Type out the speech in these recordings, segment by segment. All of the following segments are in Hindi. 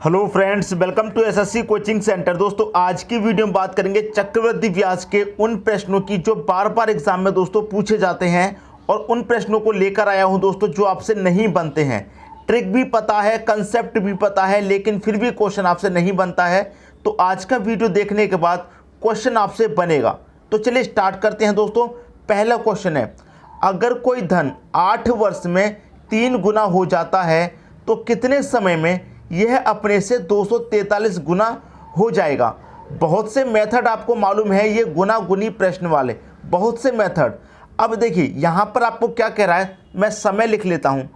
Hello friends, welcome to SSC coaching centre. दोस्तों आज की वीडियो में बात करेंगे चक्रवृद्धि ब्याज के उन प्रश्नों की जो बार बार एग्जाम में दोस्तों पूछे जाते हैं और उन प्रश्नों को लेकर आया हूं दोस्तों जो आपसे नहीं बनते हैं। ट्रिक भी पता है, कंसेप्ट भी पता है, लेकिन फिर भी क्वेश्चन आपसे नहीं बनता है। तो आज का वीडियो देखने के बाद क्वेश्चन आपसे बनेगा। तो चलिए स्टार्ट करते हैं दोस्तों। पहला क्वेश्चन है, अगर कोई धन 8 वर्ष में 3 गुना हो जाता है तो कितने समय में यह अपने से 243 गुना हो जाएगा। बहुत से मेथड आपको मालूम है, ये गुना गुनी प्रश्न वाले बहुत से मेथड। अब देखिए यहाँ पर आपको क्या कह रहा है, मैं समय लिख लेता हूँ।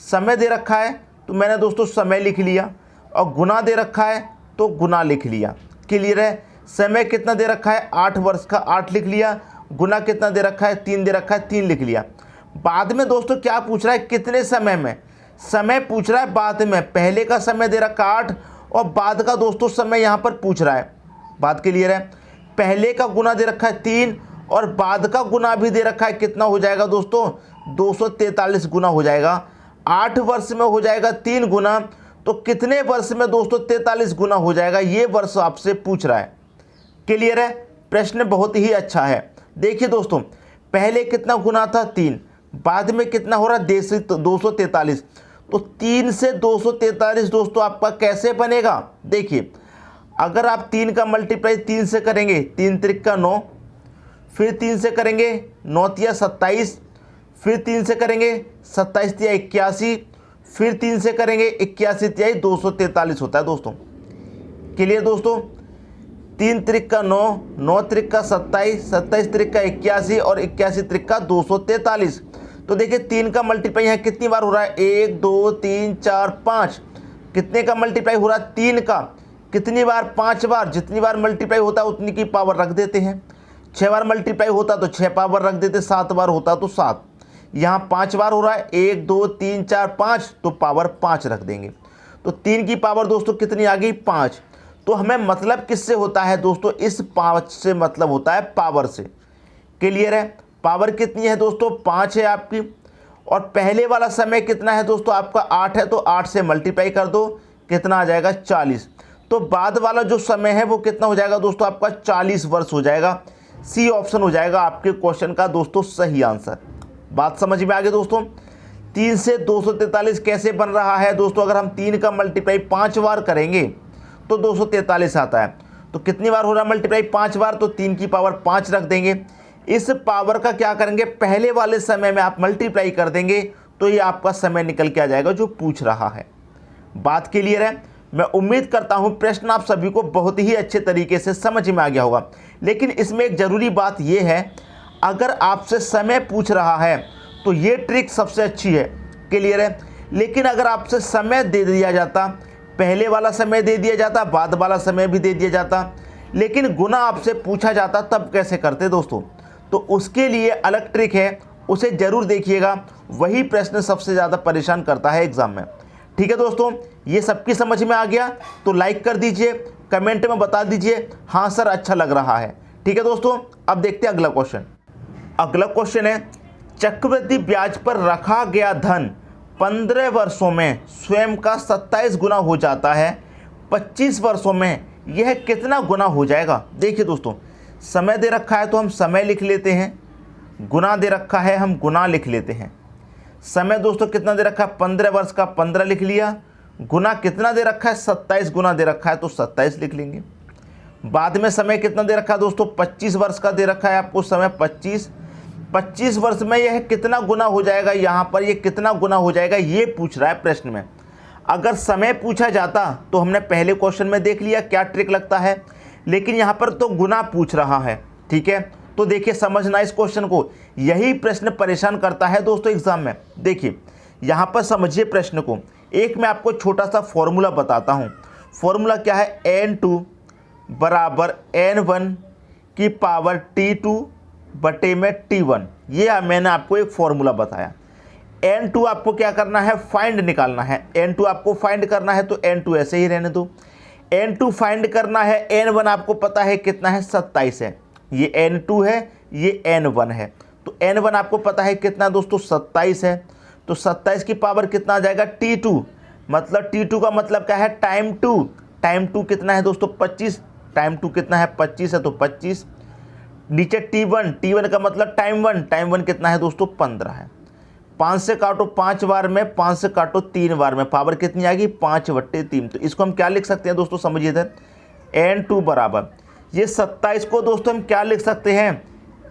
समय दे रखा है तो मैंने दोस्तों समय लिख लिया, और गुना दे रखा है तो गुना लिख लिया। क्लियर है। समय कितना दे रखा है, 8 वर्ष का 8 लिख लिया। गुना कितना दे रखा है, 3 दे रखा है, 3 लिख लिया। बाद में दोस्तों क्या पूछ रहा है, कितने समय में। समय पूछ रहा है बाद में। पहले का समय दे रखा 8 और बाद का दोस्तों समय यहाँ पर पूछ रहा है। बात क्लियर है। पहले का गुना दे रखा है 3 और बाद का गुना भी दे रखा है। कितना हो जाएगा दोस्तों, 243 गुना हो जाएगा। 8 वर्ष में हो जाएगा 3 गुना, तो कितने वर्ष में दोस्तों 43 गुना हो जाएगा, ये वर्ष आपसे पूछ रहा है। क्लियर है। प्रश्न बहुत ही अच्छा है। देखिए दोस्तों, पहले कितना गुना था 3, बाद में कितना हो रहा है 243। तो 3 से 243 दोस्तों आपका कैसे बनेगा। देखिए, अगर आप 3 का मल्टीप्लाई 3 से करेंगे, 3 त्रिक का 9, फिर 3 से करेंगे 9 तिया 27, फिर 3 से करेंगे 27 तिया 81, फिर 3 से करेंगे 81 तिया 243 होता है दोस्तों। क्लियर दोस्तों। 3 त्रिक का 9, 9 त्रिक का 27, 27 त्रिक का 81 और 81 त्रिक का 243। तो देखिए 3 का मल्टीप्लाई यहाँ कितनी बार हो रहा है, 1 2 3 4 5। कितने का मल्टीप्लाई हो रहा है, 3 का। कितनी बार, 5 बार। जितनी बार मल्टीप्लाई होता है उतनी की पावर रख देते हैं। 6 बार मल्टीप्लाई होता तो 6 पावर रख देते, 7 बार होता तो 7। यहाँ 5 बार हो रहा है, 1 2 3 4 5, तो पावर 5 रख देंगे। तो 3 की पावर दोस्तों कितनी आ गई, 5। तो हमें मतलब किससे होता है दोस्तों, इस 5 से मतलब होता है पावर से। क्लियर है। पावर कितनी है दोस्तों, 5 है आपकी। और पहले वाला समय कितना है दोस्तों, आपका 8 है, तो 8 से मल्टीप्लाई कर दो, कितना आ जाएगा 40। तो बाद वाला जो समय है वो कितना हो जाएगा दोस्तों, आपका 40 वर्ष हो जाएगा। सी ऑप्शन हो जाएगा आपके क्वेश्चन का दोस्तों सही आंसर। बात समझ में आ गई दोस्तों। 3 से 243 कैसे बन रहा है दोस्तों, अगर हम 3 का मल्टीप्लाई 5 बार करेंगे तो 243 आता है। तो कितनी बार हो रहा है मल्टीप्लाई, 5 बार, तो 3 की पावर 5 रख देंगे। इस पावर का क्या करेंगे, पहले वाले समय में आप मल्टीप्लाई कर देंगे, तो ये आपका समय निकल के आ जाएगा जो पूछ रहा है। बात क्लियर है। मैं उम्मीद करता हूं प्रश्न आप सभी को बहुत ही अच्छे तरीके से समझ में आ गया होगा। लेकिन इसमें एक ज़रूरी बात यह है, अगर आपसे समय पूछ रहा है तो ये ट्रिक सबसे अच्छी है। क्लियर है। लेकिन अगर आपसे समय दे दिया जाता, पहले वाला समय दे दिया जाता, बाद वाला समय भी दे दिया जाता, लेकिन गुना आपसे पूछा जाता, तब कैसे करते दोस्तों। तो उसके लिए अलग ट्रिक है, उसे ज़रूर देखिएगा। वही प्रश्न सबसे ज़्यादा परेशान करता है एग्ज़ाम में। ठीक है दोस्तों, ये सबकी समझ में आ गया तो लाइक कर दीजिए, कमेंट में बता दीजिए हाँ सर अच्छा लग रहा है। ठीक है दोस्तों, अब देखते हैं अगला क्वेश्चन। अगला क्वेश्चन है, चक्रवृद्धि ब्याज पर रखा गया धन 15 वर्षों में स्वयं का 27 गुना हो जाता है, 25 वर्षों में यह कितना गुना हो जाएगा। देखिए दोस्तों, समय दे रखा है तो हम समय लिख लेते हैं, गुना दे रखा है हम गुना लिख लेते हैं। समय दोस्तों कितना दे रखा है, 15 वर्ष का 15 लिख लिया। गुना कितना दे रखा है, 27 गुना दे रखा है, तो 27 लिख लेंगे। बाद में समय कितना दे रखा है दोस्तों, 25 वर्ष का दे रखा है आपको समय 25। 25 वर्ष में यह कितना गुना हो जाएगा, यहाँ पर यह कितना गुना हो जाएगा ये पूछ रहा है प्रश्न में। अगर समय पूछा जाता तो हमने पहले क्वेश्चन में देख लिया क्या ट्रिक लगता है, लेकिन यहाँ पर तो गुना पूछ रहा है। ठीक है, तो देखिए समझना इस क्वेश्चन को, यही प्रश्न परेशान करता है दोस्तों एग्जाम में। देखिए यहाँ पर समझिए प्रश्न को। एक मैं आपको छोटा सा फॉर्मूला बताता हूँ। फॉर्मूला क्या है, n2 बराबर n1 की पावर t2 बटे में t1। ये मैंने आपको एक फॉर्मूला बताया। n2 आपको क्या करना है, फाइंड निकालना है। n2 आपको फाइंड करना है तो n2 ऐसे ही रहने दो। n2 फाइंड करना है, n1 आपको पता है कितना है, 27 है। ये n2 है, ये n1 है। तो n1 आपको पता है कितना दोस्तों, 27 है। तो 27 की पावर कितना आ जाएगा, t2 मतलब T2 का मतलब क्या है, टाइम टू। टाइम टू कितना है दोस्तों, 25। टाइम टू कितना है, 25 है, तो 25। नीचे T1 का मतलब टाइम वन कितना है दोस्तों, 15 है। 5 से काटो 5 बार में, 5 से काटो 3 बार में, पावर कितनी आएगी, 5/3। तो इसको हम क्या लिख सकते हैं दोस्तों, समझिए इधर, N2 बराबर, ये 27 को दोस्तों हम क्या लिख सकते हैं,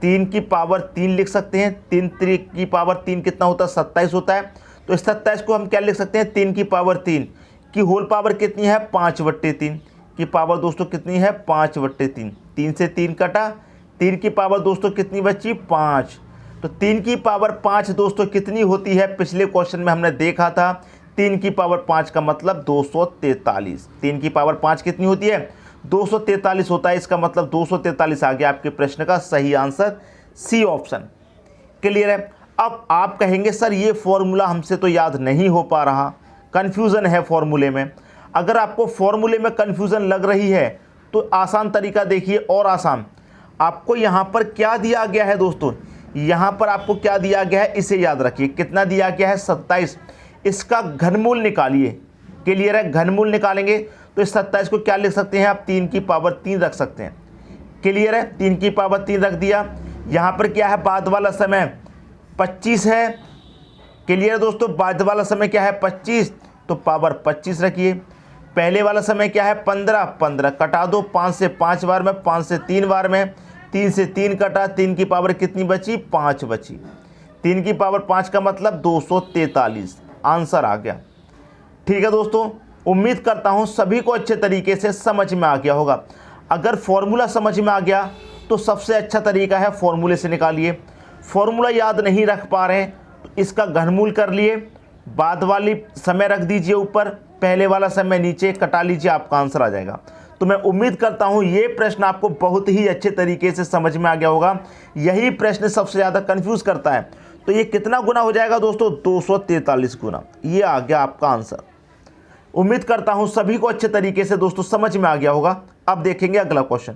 3 की पावर 3 लिख सकते हैं। 3 की पावर 3 कितना होता है, 27 होता है। तो इस 27 को हम क्या लिख सकते हैं, 3 की पावर 3 की होल पावर कितनी है, 5/3 की पावर दोस्तों कितनी है, 5/3। 3 से 3 कटा, 3 की पावर दोस्तों कितनी बची, 5। तो 3 की पावर 5 दोस्तों कितनी होती है, पिछले क्वेश्चन में हमने देखा था 3 की पावर 5 का मतलब 243। 3 की पावर 5 कितनी होती है, 243 होता है। इसका मतलब 243 आ गया आपके प्रश्न का सही आंसर, सी ऑप्शन। क्लियर है। अब आप कहेंगे सर ये फॉर्मूला हमसे तो याद नहीं हो पा रहा, कन्फ्यूज़न है फॉर्मूले में। अगर आपको फॉर्मूले में कन्फ्यूज़न लग रही है तो आसान तरीका देखिए, और आसान। आपको यहाँ पर क्या दिया गया है दोस्तों, यहाँ पर आपको क्या दिया गया है, इसे याद रखिए। कितना दिया गया है, 27। इसका घनमूल निकालिए। क्लियर है, घनमूल निकालेंगे तो इस 27 को क्या लिख सकते हैं आप, 3 की पावर 3 रख सकते हैं। क्लियर है, 3 की पावर 3 रख दिया। यहाँ पर क्या है, बाद वाला समय 25 है। क्लियर है दोस्तों, बाद वाला समय क्या है, 25, तो पावर 25 रखिए। पहले वाला समय क्या है, 15 कटा दो, 5 से 5 बार में, 5 से 3 बार में, 3 से 3 कटा, 3 की पावर कितनी बची, 5 बची। 3 की पावर 5 का मतलब 243, आंसर आ गया। ठीक है दोस्तों, उम्मीद करता हूं सभी को अच्छे तरीके से समझ में आ गया होगा। अगर फॉर्मूला समझ में आ गया तो सबसे अच्छा तरीका है फॉर्मूले से निकालिए। फॉर्मूला याद नहीं रख पा रहे हैं तो इसका घनमूल कर लिए, बाद वाली समय रख दीजिए ऊपर, पहले वाला समय नीचे, कटा लीजिए, आपका आंसर आ जाएगा। तो मैं उम्मीद करता हूं ये प्रश्न आपको बहुत ही अच्छे तरीके से समझ में आ गया होगा। यही प्रश्न सबसे ज़्यादा कंफ्यूज करता है। तो ये कितना गुना हो जाएगा दोस्तों, 243 गुना। ये आ गया आपका आंसर। उम्मीद करता हूं सभी को अच्छे तरीके से दोस्तों समझ में आ गया होगा। अब देखेंगे अगला क्वेश्चन।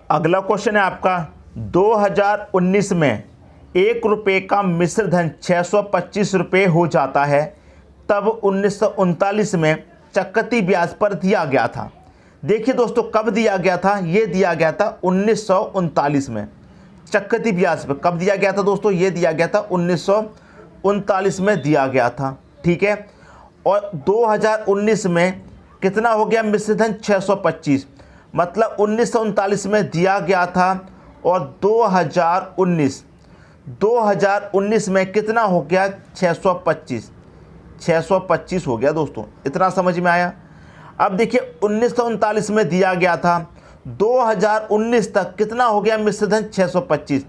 अगला क्वेश्चन है आपका, 2019 में 1 रुपये का मिश्र धन 625 रुपये हो जाता है, तब 1939 में चक्रवृद्धि ब्याज पर दिया गया था। देखिए दोस्तों, कब दिया गया था, ये दिया गया था 1939 में। चक्रवृद्धि ब्याज पर कब दिया गया था दोस्तों, ये दिया गया था 1939 में दिया गया था। ठीक है, और 2019 में कितना हो गया मिश्र धन, 625। मतलब 1939 में दिया गया था और 2019 में कितना हो गया, 625 हो गया दोस्तों। इतना समझ में आया। अब देखिए 1939 में दिया गया था, 2019 तक कितना हो गया मिश्र धन, 625।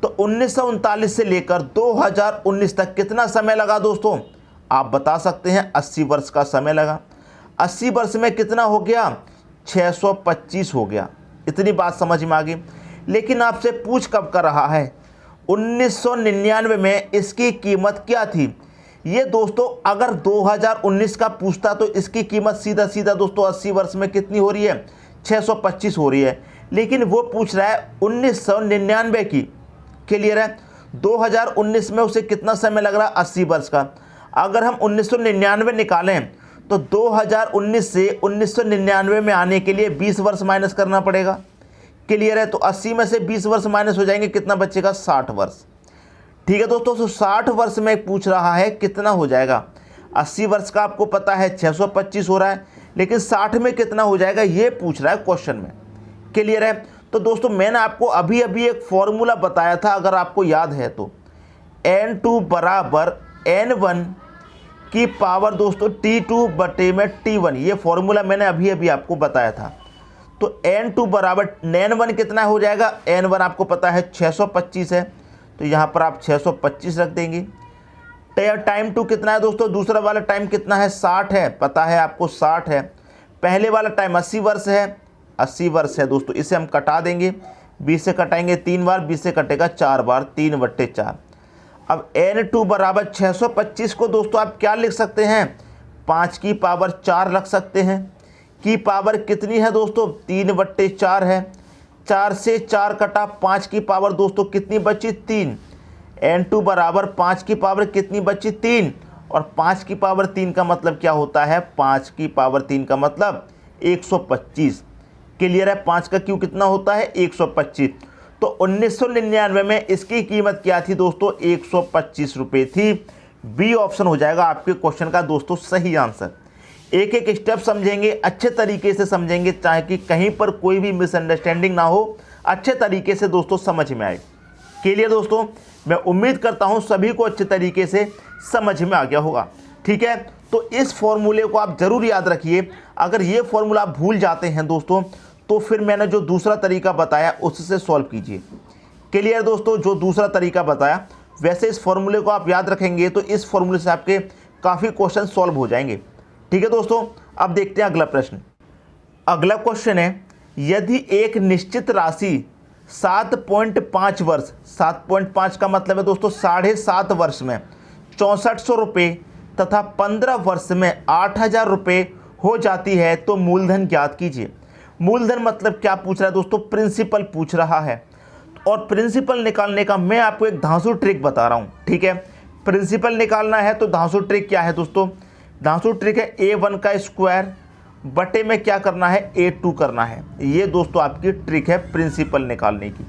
तो 1939 से लेकर 2019 तक कितना समय लगा दोस्तों, आप बता सकते हैं, 80 वर्ष का समय लगा। 80 वर्ष में कितना हो गया, 625 हो गया। इतनी बात समझ में आ गई। लेकिन आपसे पूछ कब कर रहा है, 1999 में इसकी कीमत क्या थी। ये दोस्तों अगर 2019 का पूछता तो इसकी कीमत सीधा सीधा दोस्तों 80 वर्ष में कितनी हो रही है, 625 हो रही है। लेकिन वो पूछ रहा है 1999 की। क्लियर है, 2019 में उसे कितना समय लग रहा है, 80 वर्ष का। अगर हम 1999 निकालें तो 2019 से 1999 में आने के लिए 20 वर्ष माइनस करना पड़ेगा। क्लियर है, तो 80 में से 20 वर्ष माइनस हो जाएंगे, कितना बचेगा, 60 वर्ष। ठीक है दोस्तों, तो 60 वर्ष में पूछ रहा है कितना हो जाएगा। 80 वर्ष का आपको पता है 625 हो रहा है, लेकिन 60 में कितना हो जाएगा ये पूछ रहा है क्वेश्चन में। क्लियर है, तो दोस्तों मैंने आपको अभी अभी एक फॉर्मूला बताया था, अगर आपको याद है तो, N2 बराबर N1 की पावर दोस्तों T2 बटे में T1। ये फॉर्मूला मैंने अभी अभी आपको बताया था। तो N2 बराबर N1 कितना हो जाएगा, N1 आपको पता है 625 है, तो यहाँ पर आप 625 रख देंगे। टाइम टू कितना है दोस्तों, दूसरा वाला टाइम कितना है, 60 है, पता है आपको 60 है। पहले वाला टाइम 80 वर्ष है, 80 वर्ष है दोस्तों, इसे हम कटा देंगे, 20 से कटाएंगे 3 बार, 20 से कटेगा 4 बार, 3/4। अब N2 बराबर 625 को दोस्तों आप क्या लिख सकते हैं, 5 की पावर 4 रख सकते हैं। की पावर कितनी है दोस्तों, 3/4 है। 4 से 4 कटा, 5 की पावर दोस्तों कितनी बची, 3। N2 बराबर 5 की पावर कितनी बची, 3, और 5 की पावर 3 का मतलब क्या होता है, 5 की पावर 3 का मतलब 125। क्लियर है, 5 का क्यू कितना होता है 125। तो 1999 में इसकी कीमत क्या थी दोस्तों, 125 रुपये थी। बी ऑप्शन हो जाएगा आपके क्वेश्चन का दोस्तों सही आंसर। एक एक स्टेप समझेंगे, अच्छे तरीके से समझेंगे, चाहे कि कहीं पर कोई भी मिसअंडरस्टैंडिंग ना हो, अच्छे तरीके से दोस्तों समझ में आए। क्लियर दोस्तों, मैं उम्मीद करता हूं सभी को अच्छे तरीके से समझ में आ गया होगा। ठीक है, तो इस फॉर्मूले को आप जरूर याद रखिए। अगर ये फॉर्मूला आप भूल जाते हैं दोस्तों, तो फिर मैंने जो दूसरा तरीका बताया उससे सॉल्व कीजिए। क्लियर दोस्तों, जो दूसरा तरीका बताया वैसे इस फॉर्मूले को आप याद रखेंगे तो इस फॉर्मूले से आपके काफ़ी क्वेश्चन सॉल्व हो जाएंगे। ठीक है दोस्तों, अब देखते हैं अगला प्रश्न। अगला क्वेश्चन है, यदि एक निश्चित राशि 7.5 वर्ष, 7.5 का मतलब है दोस्तों 7.5 वर्ष में 6400 रुपये तथा 15 वर्ष में 8000 रुपये हो जाती है तो मूलधन ज्ञात कीजिए। मूलधन मतलब क्या पूछ रहा है दोस्तों, प्रिंसिपल पूछ रहा है। और प्रिंसिपल निकालने का मैं आपको एक धांसू ट्रिक बता रहा हूँ। ठीक है, प्रिंसिपल निकालना है तो धांसू ट्रिक क्या है दोस्तों, धांसू ट्रिक है A1 का स्क्वायर बटे में क्या करना है A2 करना है। ये दोस्तों आपकी ट्रिक है प्रिंसिपल निकालने की।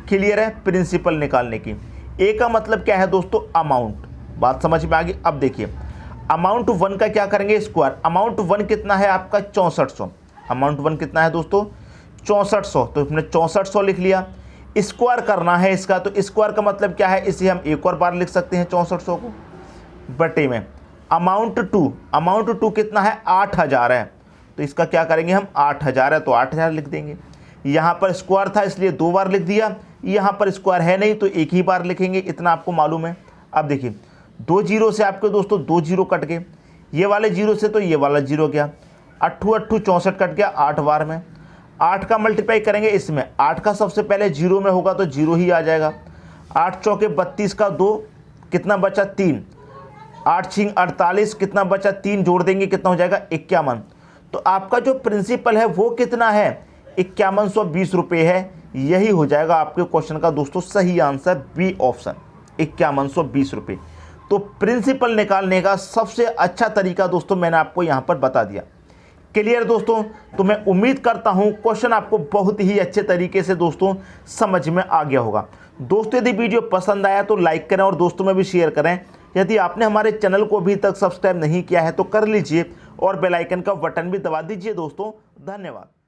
क्लियर है, प्रिंसिपल निकालने की। ए का मतलब क्या है दोस्तों, अमाउंट। बात समझ में आ गई। अब देखिए अमाउंट 1 का क्या करेंगे, स्क्वायर। अमाउंट 1 कितना है आपका 6400। अमाउंट 1 कितना है दोस्तों 6400, तो हमने 6400 लिख लिया। स्क्वायर करना है इसका, तो स्क्वायर का मतलब क्या है, इसे हम एक और बार लिख सकते हैं 6400 को बटे में अमाउंट 2। अमाउंट 2 कितना है 8000 है, तो इसका क्या करेंगे हम 8000 है तो 8000 लिख देंगे। यहाँ पर स्क्वायर था इसलिए 2 बार लिख दिया, यहाँ पर स्क्वायर है नहीं तो एक ही बार लिखेंगे, इतना आपको मालूम है। अब देखिए 2 जीरो से आपके दोस्तों 2 जीरो कट गए, ये वाले जीरो से तो ये वाला जीरो गया, 8 8 64 कट गया 8 बार में। 8 का मल्टीप्लाई करेंगे इसमें, 8 का सबसे पहले जीरो में होगा तो जीरो ही आ जाएगा। 8 चौके 32 का 2 कितना बचा 3, 8 छिंग 48 कितना बचा 3 जोड़ देंगे कितना हो जाएगा 51। तो आपका जो प्रिंसिपल है वो कितना है 5120 रुपये है। यही हो जाएगा आपके क्वेश्चन का दोस्तों सही आंसर, बी ऑप्शन 5120 रुपये। तो प्रिंसिपल निकालने का सबसे अच्छा तरीका दोस्तों मैंने आपको यहाँ पर बता दिया। क्लियर दोस्तों, तो मैं उम्मीद करता हूँ क्वेश्चन आपको बहुत ही अच्छे तरीके से दोस्तों समझ में आ गया होगा। दोस्तों यदि वीडियो पसंद आया तो लाइक करें और दोस्तों में भी शेयर करें। यदि आपने हमारे चैनल को अभी तक सब्सक्राइब नहीं किया है तो कर लीजिए और बेल आइकन का बटन भी दबा दीजिए दोस्तों। धन्यवाद।